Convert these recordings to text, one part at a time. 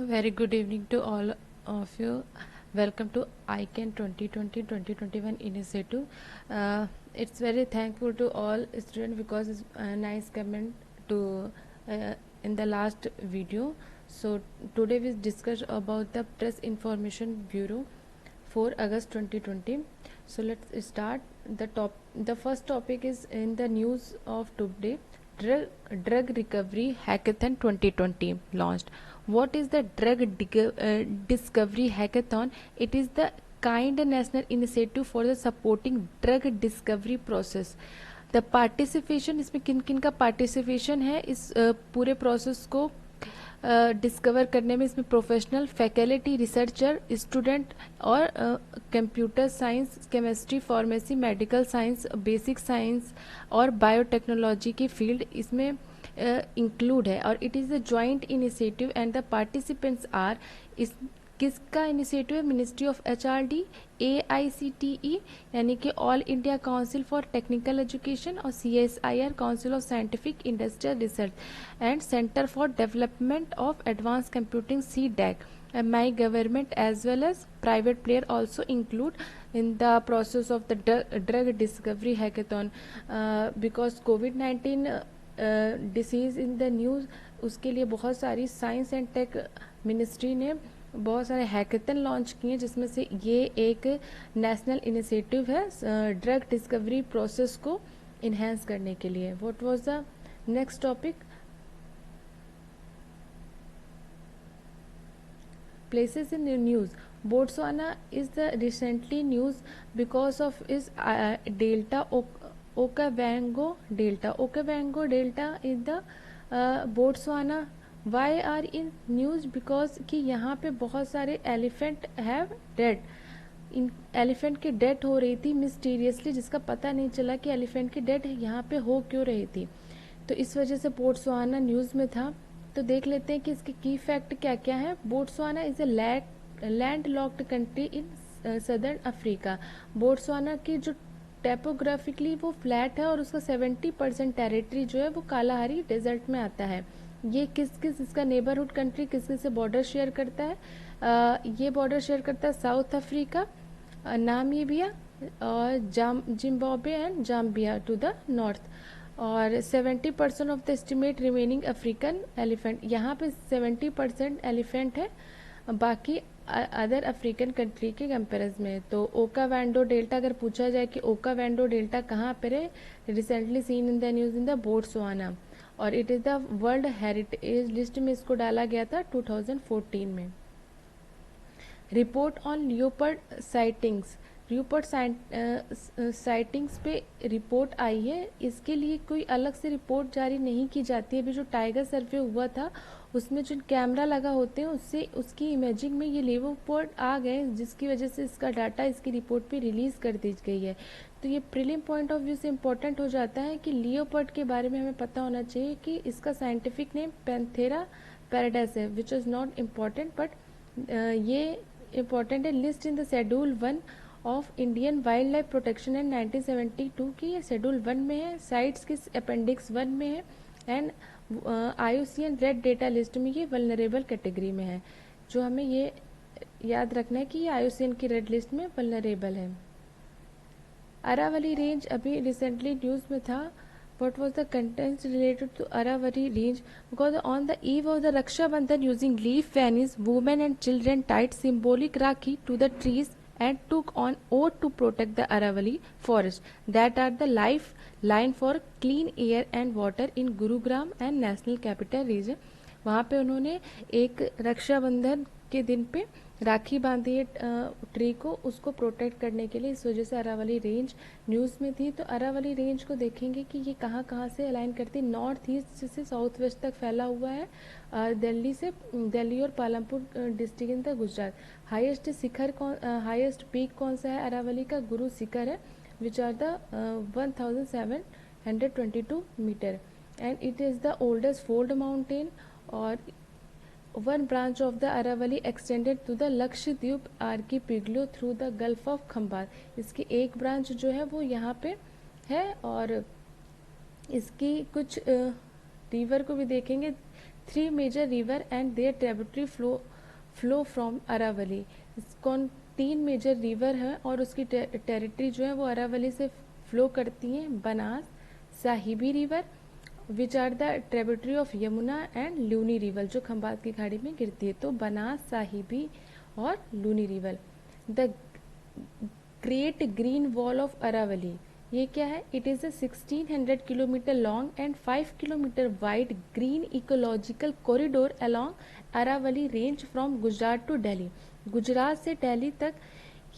Very good evening to all of you. Welcome to ICANN 2020-2021 initiative. It's very thankful to all students because it's a nice comment to in the last video. So today we discuss about the Press Information Bureau 4 August 2020. So let's start. The first topic is in the news of today. Drug Recovery Hackathon 2020 launched. What is the Discovery Hackathon? It is the kind national initiative for the supporting drug discovery process. The participation, इसमें किन किन का participation है इस पूरे process को discover करने में? इसमें प्रोफेशनल, फैकल्टी, रिसर्चर, स्टूडेंट और computer science, chemistry, pharmacy, medical science, basic science और बायोटेक्नोलॉजी की फील्ड इसमें इंक्लूड है. और it is a joint initiative and the participants are, इस किसका इनिशिएटिव है? मिनिस्ट्री ऑफ HRD, AICTE यानी कि all India council for technical education और CSIR council of scientific industrial research and centre for development of advance computing CDAC. My government as well as private player also include in the process of the drug discovery hackathon. Because COVID-19 disease in the news, उसके लिए बहुत सारी science and take ministry ने बहुत सारे hackathon launch किए, जिसमें से ये एक नेशनल इनिशिएटिव है ड्रग डिस्कवरी प्रोसेस को इन्हेंस करने के लिए. What was the next topic? Places in news. Botswana is the recently news because of is delta Okavango Delta. Okavango Delta is the Botswana. Why are in news? Because कि यहाँ पे बहुत सारे elephant have dead. In elephant की death हो रही थी mysteriously, जिसका पता नहीं चला कि एलिफेंट की डेथ यहाँ पे हो क्यों रही थी. तो इस वजह से बोट्सवाना न्यूज़ में था. तो देख लेते हैं कि इसके की फैक्ट क्या क्या है. Botswana is a land locked country in southern Africa. Botswana की जो टैपोग्राफिकली वो फ्लैट है और उसका 70% टेरिटरी जो है वो कालाहारी डेजर्ट में आता है. ये इसका नेबरहुड कंट्री किस किस से बॉर्डर शेयर करता है? ये बॉर्डर शेयर करता है साउथ अफ्रीका, नामीबिया और Zimbabwe and Zambia to the north. और 70% of the estimate remaining African elephant, यहाँ पे 70% एलिफेंट है, बाकी अदर अफ्रीकन कंट्री के कंपेरिजन में. तो ओकावांडो डेल्टा, अगर पूछा जाए कि ओकावांडो डेल्टा कहाँ पर है, recently seen in the news in the Botswana. और it is the world heritage list में इसको डाला गया था 2014 में. Report on leopard sightings. Leopard sightings पे रिपोर्ट आई है. इसके लिए कोई अलग से रिपोर्ट जारी नहीं की जाती है. अभी जो टाइगर सर्वे हुआ था उसमें जो कैमरा लगा होते हैं उससे उसकी इमेजिंग में ये लियोपर्ड आ गए, जिसकी वजह से इसका डाटा इसकी रिपोर्ट पे रिलीज़ कर दी गई है. तो ये प्रीलिम पॉइंट ऑफ व्यू से इम्पोर्टेंट हो जाता है कि लियोपर्ड के बारे में हमें पता होना चाहिए कि इसका साइंटिफिक नेम पैंथेरा पैराडाइस है, which is not important, but ये इम्पॉर्टेंट है. List in the schedule 1 of Indian wild life protection and 1972 की ये शेड्यूल 1 में है. साइट्स की अपेंडिक्स 1 में है. And IUCN red data list में ये वल्नरेबल कैटेगरी में है. जो हमें ये याद रखना है कि ये IUCN की रेड लिस्ट में वल्नरेबल है. अरावली रेंज अभी रिसेंटली न्यूज़ में था. What was the contents related to Aravalli range? Because on the eve of the Raksha Bandhan, using leaf fannies, women and children tied symbolic rakhi to the trees and took on oath to protect the Aravalli forest that are the lifeline for clean air and water in Gurugram and National Capital Region. वहाँ पे उन्होंने एक रक्षाबंधन के दिन पे राखी बांधी है tree को, उसको प्रोटेक्ट करने के लिए. इस वजह से अरावली रेंज न्यूज़ में थी. तो अरावली रेंज को देखेंगे कि ये कहाँ कहाँ से अलाइन करती है. नॉर्थ ईस्ट से साउथ वेस्ट तक फैला हुआ है, दिल्ली और Palampur district in the Gujarat. Highest peak कौन सा है अरावली का? गुरु शिखर है, which are the 1722 metre. And it is the oldest fold mountain. और one branch of the Aravalli extended to the Lakshadweep आर्कीपिगलो through the gulf of Khambhat. इसकी एक ब्रांच जो है वो यहाँ पे है. और इसकी कुछ रिवर को भी देखेंगे. 3 major river and their tributary flow from Aravalli. कौन 3 मेजर रिवर है और उसकी टेरिटरी जो है वो अरावली से फ्लो करती हैं। Banas, Sahibi river which are the tributary of Yamuna and Luni river, जो खंबात की खाड़ी में गिरती है। तो बनास, साहिबी और Luni river. The great green wall of Aravalli, ये क्या है? It is a 1600 kilometre long and 5 kilometre wide green ecological corridor along Aravalli range from Gujarat to Delhi. Gujarat से दिल्ली तक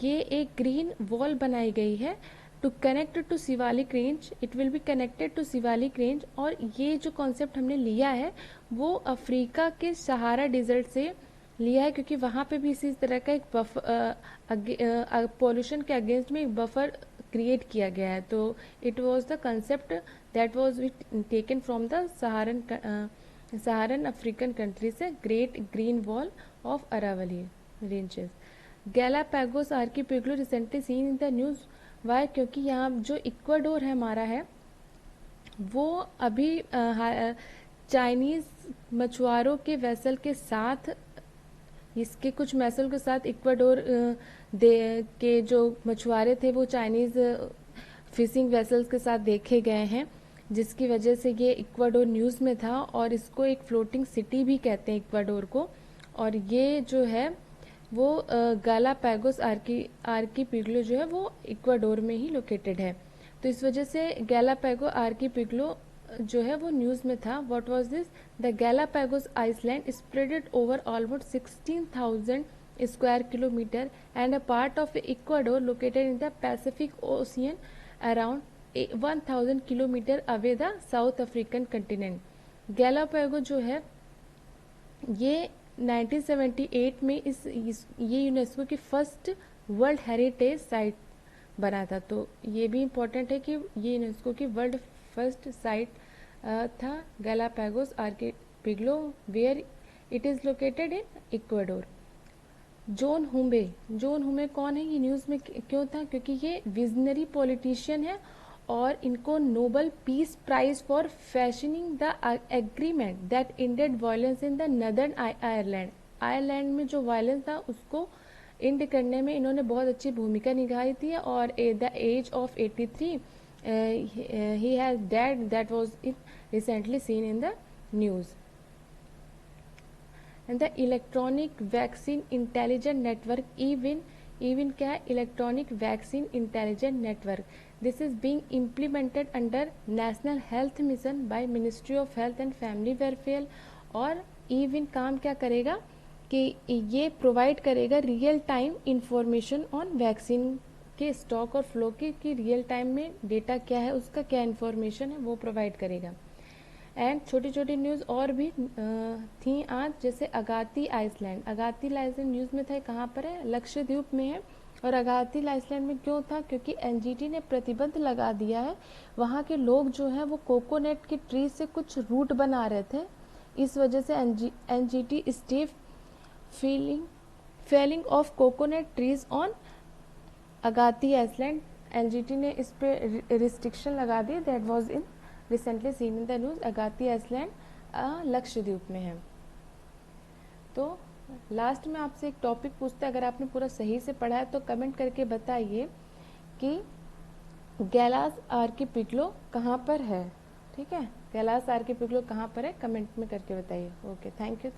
ये एक ग्रीन वॉल बनाई गई है to connect to Shivalik range. It will be connected to Shivalik range. और ये जो कॉन्सेप्ट हमने लिया है वो अफ्रीका के सहारा डिजर्ट से लिया है, क्योंकि वहाँ पे भी इसी तरह का एक पॉल्यूशन के अगेंस्ट में एक बफर क्रिएट किया गया है। तो it was the concept that was taken from the Saharan African country से great green wall of Aravalli ranges. Galapagos archipelago recently seen in the news. Why? क्योंकि यहाँ जो इक्वाडोर है हमारा है वो अभी चाइनीज मछुआरों के वेसल के साथ, इसके कुछ वेसल के साथ इक्वाडोर के जो मछुआरे थे वो चाइनीज फिशिंग वेसल्स के साथ देखे गए हैं, जिसकी वजह से ये इक्वाडोर न्यूज़ में था। और इसको एक फ्लोटिंग सिटी भी कहते हैं इक्वाडोर को। और ये जो है वो गालापागोस आर्कीपेलागो जो है वो इक्वाडोर में ही लोकेटेड है। तो इस वजह से गैलापागो आर्कीपेलागो जो है वो न्यूज़ में था। What was this? The Galapagos island spreaded over almost 16,000 square kilometre and a part of Ecuador located in the Pacific ocean around 1,000 kilometre away the south African continent. Galapagos जो है ये 1978 में ये यूनेस्को की first world heritage site बना था। तो ये भी इम्पोर्टेंट है कि ये यूनेस्को की वर्ल्ड फर्स्ट साइट था Galapagos archipelago where it is located in Ecuador. John Hume कौन है? ये न्यूज़ में क्यों था? क्योंकि ये विजनरी पॉलिटिशियन है और इनको Nobel peace prize for fashioning the agreement that ended violence in the northern Ireland में जो वायलेंस था उसको एंड करने में इन्होंने बहुत अच्छी भूमिका निभाई थी। और the age of 83 he has died, that was recently seen in the news. And the electronic vaccine intelligence network, even क्या है? electronic vaccine intelligence network, this is being implemented under national health mission by Ministry of Health and Family Welfare। और even काम क्या करेगा कि ये provide करेगा real time information on vaccine के स्टॉक और फ्लो की रियल टाइम में डेटा क्या है, उसका क्या इन्फॉर्मेशन है वो प्रोवाइड करेगा। एंड छोटी छोटी न्यूज़ और भी थी आज, जैसे अगाती आइसलैंड न्यूज़ में था। कहाँ पर है? लक्षद्वीप में है। और अगाती आइसलैंड में क्यों था? क्योंकि एनजीटी ने प्रतिबंध लगा दिया है। वहाँ के लोग जो हैं वो कोकोनट की ट्री से कुछ रूट बना रहे थे, इस वजह से NGT step felling of coconut trees on Agatti island. NGT ने इस पे रिस्ट्रिक्शन लगा दी। That was in recently seen in the news. Agatti island Lakshadweep में है। तो लास्ट में आपसे एक टॉपिक पूछते हैं, अगर आपने पूरा सही से पढ़ा है तो कमेंट करके बताइए कि गैलास आर्कीपेलागो कहाँ पर है। ठीक है, गैलास आर्कीपेलागो कहाँ पर है, कमेंट में करके बताइए। Okay, thank you.